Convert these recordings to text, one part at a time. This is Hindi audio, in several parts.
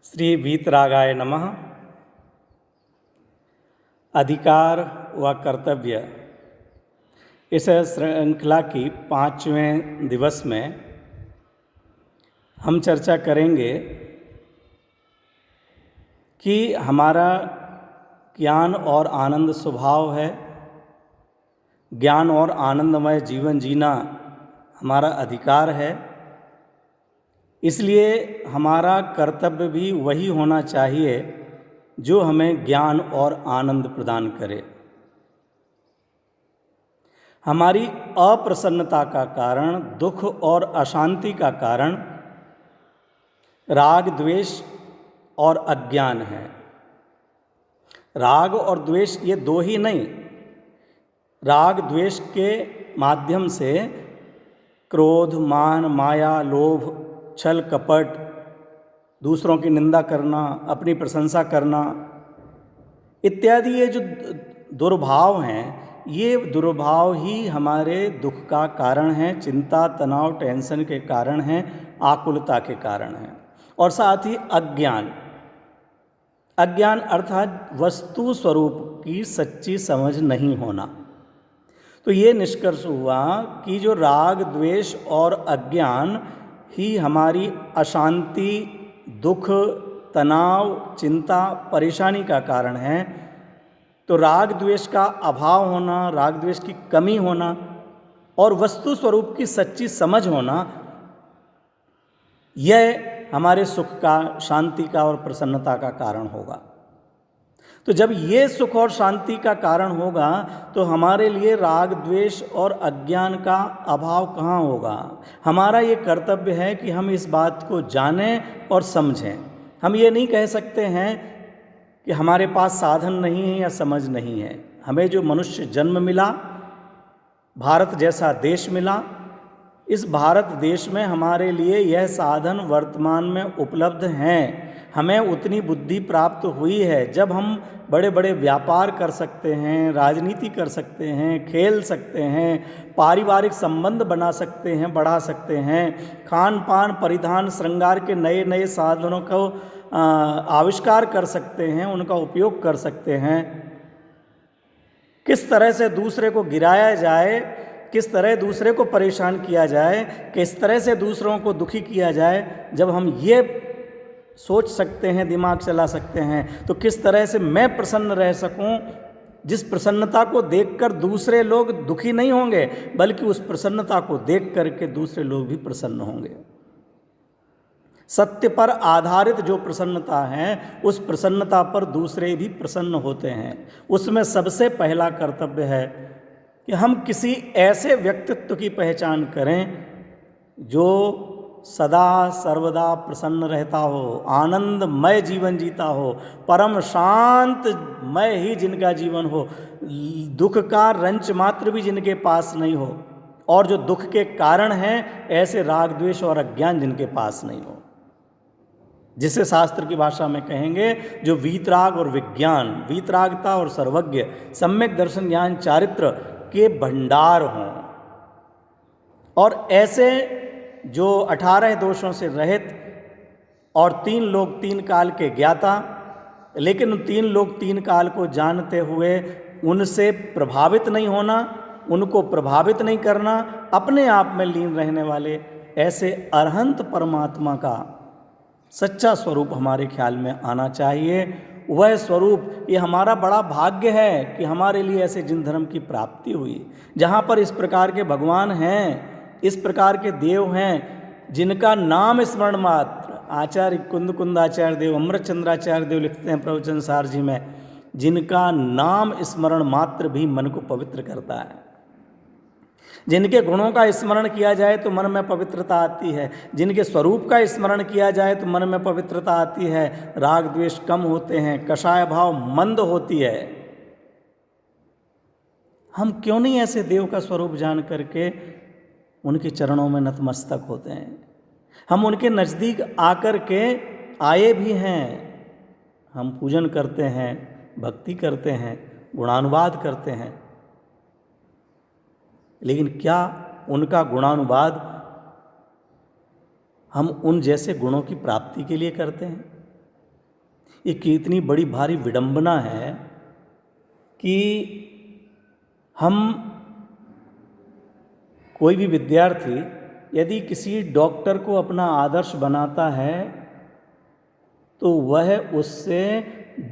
श्री वीतरागाय नमः। अधिकार व कर्तव्य इस श्रृंखला की 5वें दिवस में हम चर्चा करेंगे कि हमारा ज्ञान और आनंद स्वभाव है। ज्ञान और आनंदमय जीवन जीना हमारा अधिकार है, इसलिए हमारा कर्तव्य भी वही होना चाहिए जो हमें ज्ञान और आनंद प्रदान करे। हमारी अप्रसन्नता का कारण, दुख और अशांति का कारण राग, द्वेष और अज्ञान है। राग और द्वेष ये दो ही नहीं, राग द्वेष के माध्यम से क्रोध, मान, माया, लोभ, छल, कपट, दूसरों की निंदा करना, अपनी प्रशंसा करना इत्यादि ये जो दुर्भाव हैं, ये दुर्भाव ही हमारे दुख का कारण हैं, चिंता, तनाव, टेंशन के कारण हैं, आकुलता के कारण हैं। और साथ ही अज्ञान, अज्ञान अर्थात वस्तु स्वरूप की सच्ची समझ नहीं होना। तो ये निष्कर्ष हुआ कि जो राग, द्वेष और अज्ञान ही हमारी अशांति, दुख, तनाव, चिंता, परेशानी का कारण है। तो राग द्वेष का अभाव होना, राग द्वेष की कमी होना और वस्तु स्वरूप की सच्ची समझ होना, यह हमारे सुख का, शांति का और प्रसन्नता का कारण होगा। तो जब ये सुख और शांति का कारण होगा तो हमारे लिए राग, द्वेष और अज्ञान का अभाव कहाँ होगा। हमारा ये कर्तव्य है कि हम इस बात को जानें और समझें। हम ये नहीं कह सकते हैं कि हमारे पास साधन नहीं है या समझ नहीं है। हमें जो मनुष्य जन्म मिला, भारत जैसा देश मिला, इस भारत देश में हमारे लिए यह साधन वर्तमान में उपलब्ध हैं। हमें उतनी बुद्धि प्राप्त हुई है जब हम बड़े बड़े व्यापार कर सकते हैं, राजनीति कर सकते हैं, खेल सकते हैं, पारिवारिक संबंध बना सकते हैं, बढ़ा सकते हैं, खान पान, परिधान, श्रृंगार के नए नए साधनों को आविष्कार कर सकते हैं, उनका उपयोग कर सकते हैं। किस तरह से दूसरे को गिराया जाए, किस तरह दूसरे को परेशान किया जाए, किस तरह से दूसरों को दुखी किया जाए, जब हम ये सोच सकते हैं, दिमाग चला सकते हैं, तो किस तरह से मैं प्रसन्न रह सकूं, जिस प्रसन्नता को देखकर दूसरे लोग दुखी नहीं होंगे, बल्कि उस प्रसन्नता को देख करके दूसरे लोग भी प्रसन्न होंगे। सत्य पर आधारित जो प्रसन्नता है, उस प्रसन्नता पर दूसरे भी प्रसन्न होते हैं। उसमें सबसे पहला कर्तव्य है कि हम किसी ऐसे व्यक्तित्व की पहचान करें जो सदा सर्वदा प्रसन्न रहता हो, आनंदमय जीवन जीता हो, परम शांतमय ही जिनका जीवन हो, दुख का रंच मात्र भी जिनके पास नहीं हो, और जो दुख के कारण हैं ऐसे राग, द्वेष और अज्ञान जिनके पास नहीं हो, जिसे शास्त्र की भाषा में कहेंगे जो वीतराग और विज्ञान, वीतरागता और सर्वज्ञ, सम्यक दर्शन, ज्ञान, चारित्र के भंडार हों। और ऐसे जो 18 दोषों से रहित और 3 लोक 3 काल के ज्ञाता, लेकिन उन 3 लोक 3 काल को जानते हुए उनसे प्रभावित नहीं होना, उनको प्रभावित नहीं करना, अपने आप में लीन रहने वाले ऐसे अरहंत परमात्मा का सच्चा स्वरूप हमारे ख्याल में आना चाहिए। वह स्वरूप, ये हमारा बड़ा भाग्य है कि हमारे लिए ऐसे जिन धर्म की प्राप्ति हुई, जहाँ पर इस प्रकार के भगवान हैं, इस प्रकार के देव हैं, जिनका नाम स्मरण मात्र, आचार्य कुंद कुंदाचार्य देव, अमृत चंद्राचार्य देव लिखते हैं प्रवचन सार जी में, जिनका नाम स्मरण मात्र भी मन को पवित्र करता है। जिनके गुणों का स्मरण किया जाए तो मन में पवित्रता आती है, जिनके स्वरूप का स्मरण किया जाए तो मन में पवित्रता आती है, राग द्वेष कम होते हैं, कषाय भाव मंद होती है। हम क्यों नहीं ऐसे देव का स्वरूप जान करके उनके चरणों में नतमस्तक होते हैं। हम उनके नज़दीक आकर के आए भी हैं, हम पूजन करते हैं, भक्ति करते हैं, गुणानुवाद करते हैं, लेकिन क्या उनका गुणानुवाद हम उन जैसे गुणों की प्राप्ति के लिए करते हैं? ये कितनी बड़ी भारी विडंबना है कि हम, कोई भी विद्यार्थी यदि किसी डॉक्टर को अपना आदर्श बनाता है तो वह उससे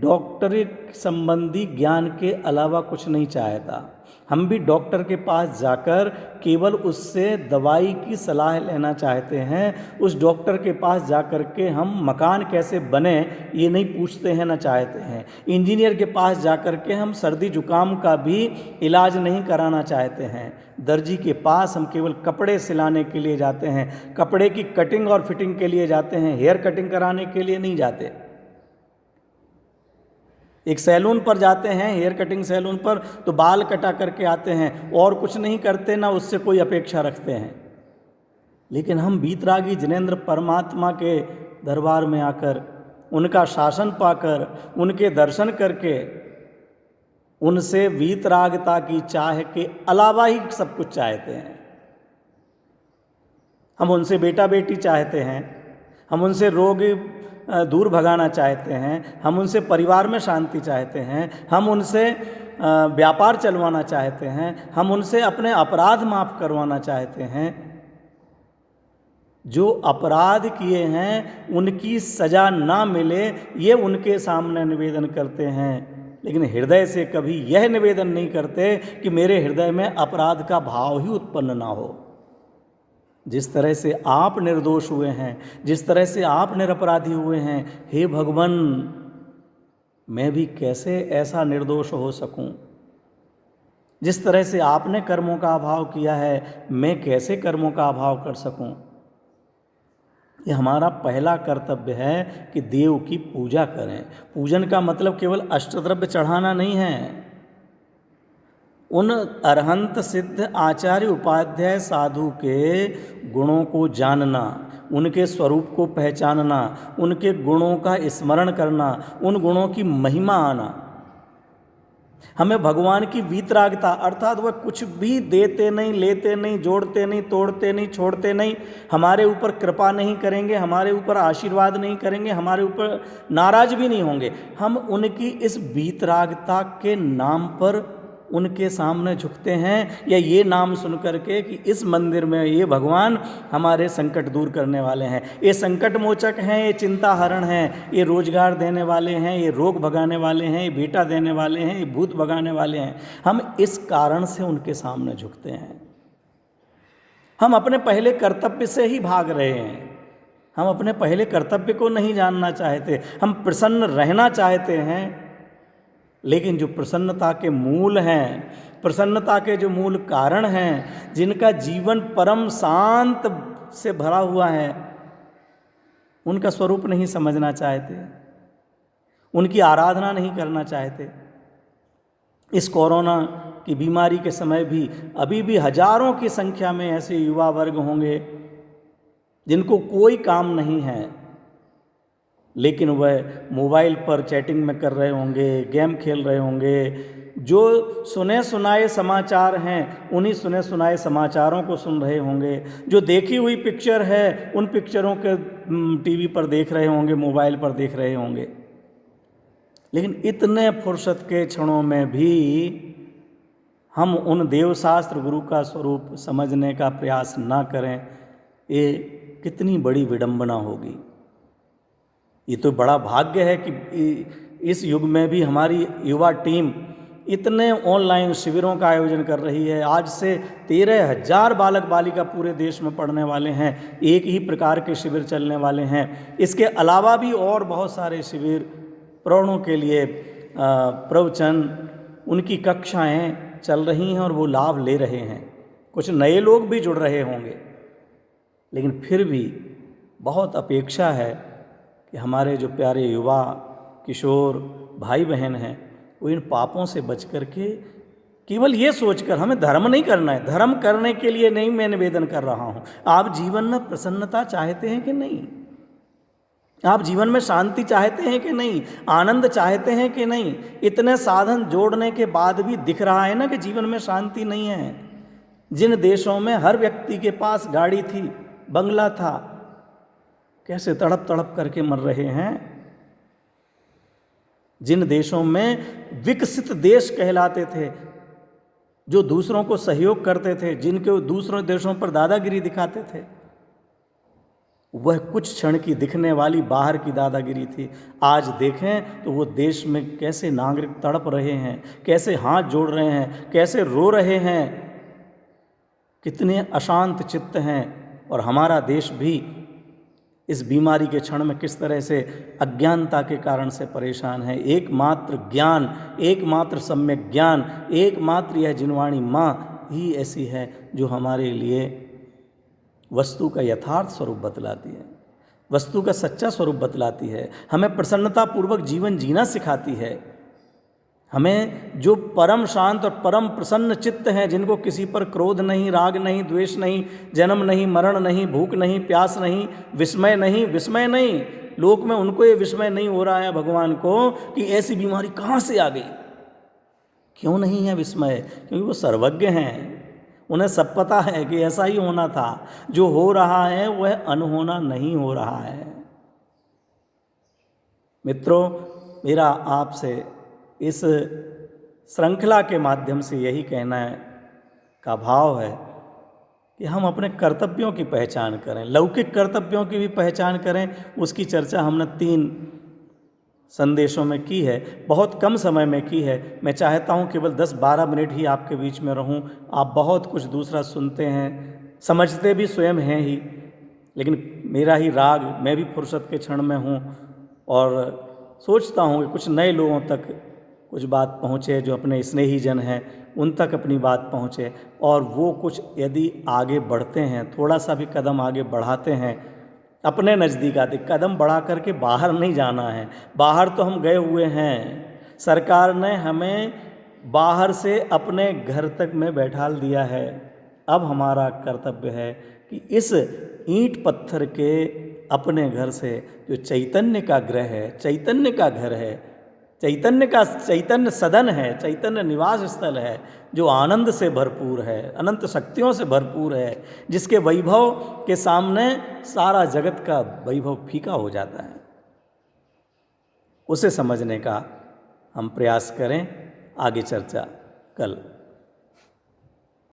डॉक्टरी संबंधी ज्ञान के अलावा कुछ नहीं चाहता। हम भी डॉक्टर के पास जाकर केवल उससे दवाई की सलाह लेना चाहते हैं। उस डॉक्टर के पास जाकर के हम मकान कैसे बने ये नहीं पूछते हैं, ना चाहते हैं। इंजीनियर के पास जाकर के हम सर्दी जुकाम का भी इलाज नहीं कराना चाहते हैं। दर्जी के पास हम केवल कपड़े सिलाने के लिए जाते हैं, कपड़े की कटिंग और फिटिंग के लिए जाते हैं, हेयर कटिंग कराने के लिए नहीं जाते। एक सैलून पर जाते हैं, हेयर कटिंग सैलून पर, तो बाल कटा करके आते हैं और कुछ नहीं करते, ना उससे कोई अपेक्षा रखते हैं। लेकिन हम वीतरागी जिनेंद्र परमात्मा के दरबार में आकर, उनका शासन पाकर, उनके दर्शन करके, उनसे वीतरागता की चाह के अलावा ही सब कुछ चाहते हैं। हम उनसे बेटा बेटी चाहते हैं, हम उनसे रोग दूर भगाना चाहते हैं, हम उनसे परिवार में शांति चाहते हैं, हम उनसे व्यापार चलवाना चाहते हैं, हम उनसे अपने अपराध माफ़ करवाना चाहते हैं। जो अपराध किए हैं उनकी सज़ा ना मिले ये उनके सामने निवेदन करते हैं, लेकिन हृदय से कभी यह निवेदन नहीं करते कि मेरे हृदय में अपराध का भाव ही उत्पन्न ना हो। जिस तरह से आप निर्दोष हुए हैं, जिस तरह से आप निरपराधी हुए हैं, हे भगवान मैं भी कैसे ऐसा निर्दोष हो सकूं। जिस तरह से आपने कर्मों का अभाव किया है, मैं कैसे कर्मों का अभाव कर सकूं। ये हमारा पहला कर्तव्य है कि देव की पूजा करें। पूजन का मतलब केवल अष्टद्रव्य चढ़ाना नहीं है। उन अरहंत सिद्ध आचार्य उपाध्याय साधु के गुणों को जानना, उनके स्वरूप को पहचानना, उनके गुणों का स्मरण करना, उन गुणों की महिमा आना। हमें भगवान की वीतरागता, अर्थात वह कुछ भी देते नहीं, लेते नहीं, जोड़ते नहीं, तोड़ते नहीं, छोड़ते नहीं, हमारे ऊपर कृपा नहीं करेंगे, हमारे ऊपर आशीर्वाद नहीं करेंगे, हमारे ऊपर नाराज भी नहीं होंगे। हम उनकी इस वीतरागता के नाम पर उनके सामने झुकते हैं, या ये नाम सुन करके कि इस मंदिर में ये भगवान हमारे संकट दूर करने वाले हैं, ये संकट मोचक हैं, ये चिंता हरण हैं, ये रोजगार देने वाले हैं, ये रोग भगाने वाले हैं, ये बेटा देने वाले हैं, ये भूत भगाने वाले हैं। हम इस कारण से उनके सामने झुकते हैं। हम अपने पहले कर्तव्य से ही भाग रहे हैं। हम अपने पहले कर्तव्य को नहीं जानना चाहते। हम प्रसन्न रहना चाहते हैं, लेकिन जो प्रसन्नता के मूल हैं, प्रसन्नता के जो मूल कारण हैं, जिनका जीवन परम शांत से भरा हुआ है, उनका स्वरूप नहीं समझना चाहते, उनकी आराधना नहीं करना चाहते। इस कोरोना की बीमारी के समय भी अभी भी हजारों की संख्या में ऐसे युवा वर्ग होंगे जिनको कोई काम नहीं है, लेकिन वह मोबाइल पर चैटिंग में कर रहे होंगे, गेम खेल रहे होंगे। जो सुने सुनाए समाचार हैं उन्हीं सुने सुनाए समाचारों को सुन रहे होंगे। जो देखी हुई पिक्चर है उन पिक्चरों के टीवी पर देख रहे होंगे, मोबाइल पर देख रहे होंगे। लेकिन इतने फुर्सत के क्षणों में भी हम उन देवशास्त्र गुरु का स्वरूप समझने का प्रयास ना करें, ये कितनी बड़ी विडंबना होगी। ये तो बड़ा भाग्य है कि इस युग में भी हमारी युवा टीम इतने ऑनलाइन शिविरों का आयोजन कर रही है। आज से 13,000 बालक बालिका पूरे देश में पढ़ने वाले हैं, एक ही प्रकार के शिविर चलने वाले हैं। इसके अलावा भी और बहुत सारे शिविर, प्रौढ़ों के लिए प्रवचन, उनकी कक्षाएं चल रही हैं और वो लाभ ले रहे हैं। कुछ नए लोग भी जुड़ रहे होंगे, लेकिन फिर भी बहुत अपेक्षा है कि हमारे जो प्यारे युवा किशोर भाई बहन हैं वो इन पापों से बच करके केवल ये सोचकर, हमें धर्म नहीं करना है, धर्म करने के लिए नहीं मैं निवेदन कर रहा हूँ। आप जीवन में प्रसन्नता चाहते हैं कि नहीं? आप जीवन में शांति चाहते हैं कि नहीं? आनंद चाहते हैं कि नहीं? इतने साधन जोड़ने के बाद भी दिख रहा है ना कि जीवन में शांति नहीं है। जिन देशों में हर व्यक्ति के पास गाड़ी थी, बंगला था, कैसे तड़प तड़प करके मर रहे हैं। जिन देशों में विकसित देश कहलाते थे, जो दूसरों को सहयोग करते थे, जिनके दूसरों देशों पर दादागिरी दिखाते थे, वह कुछ क्षण की दिखने वाली बाहर की दादागिरी थी। आज देखें तो वो देश में कैसे नागरिक तड़प रहे हैं, कैसे हाथ जोड़ रहे हैं, कैसे रो रहे हैं, कितने अशांत चित्त हैं। और हमारा देश भी इस बीमारी के क्षण में किस तरह से अज्ञानता के कारण से परेशान है। एकमात्र ज्ञान, एकमात्र सम्यक ज्ञान, एकमात्र यह जिनवाणी माँ ही ऐसी है जो हमारे लिए वस्तु का यथार्थ स्वरूप बतलाती है, वस्तु का सच्चा स्वरूप बतलाती है, हमें प्रसन्नतापूर्वक जीवन जीना सिखाती है। हमें जो परम शांत और परम प्रसन्न चित्त हैं, जिनको किसी पर क्रोध नहीं, राग नहीं, द्वेष नहीं, जन्म नहीं, मरण नहीं, भूख नहीं, प्यास नहीं, विस्मय नहीं, विस्मय नहीं, लोक में उनको ये विस्मय नहीं हो रहा है भगवान को कि ऐसी बीमारी कहाँ से आ गई। क्यों नहीं है विस्मय? क्योंकि वो सर्वज्ञ हैं, उन्हें सब पता है कि ऐसा ही होना था। जो हो रहा है वह अनहोना नहीं हो रहा है। मित्रों, मेरा आपसे इस श्रृंखला के माध्यम से यही कहना का भाव है कि हम अपने कर्तव्यों की पहचान करें, लौकिक कर्तव्यों की भी पहचान करें। उसकी चर्चा हमने 3 संदेशों में की है, बहुत कम समय में की है। मैं चाहता हूँ केवल 10-12 मिनट ही आपके बीच में रहूँ। आप बहुत कुछ दूसरा सुनते हैं, समझते भी स्वयं हैं ही, लेकिन मेरा ही राग, मैं भी फुर्सत के क्षण में हूँ और सोचता हूँ कि कुछ नए लोगों तक कुछ बात पहुँचे, जो अपने स्नेही जन हैं उन तक अपनी बात पहुँचे, और वो कुछ यदि आगे बढ़ते हैं, थोड़ा सा भी कदम आगे बढ़ाते हैं, अपने नज़दीक आते, कदम बढ़ा करके बाहर नहीं जाना है। बाहर तो हम गए हुए हैं, सरकार ने हमें बाहर से अपने घर तक में बैठाल दिया है। अब हमारा कर्तव्य है कि इस ईंट पत्थर के अपने घर से, जो चैतन्य का गृह है, चैतन्य का घर है, चैतन्य सदन है, चैतन्य निवास स्थल है, जो आनंद से भरपूर है, अनंत शक्तियों से भरपूर है, जिसके वैभव के सामने सारा जगत का वैभव फीका हो जाता है, उसे समझने का हम प्रयास करें। आगे चर्चा कल।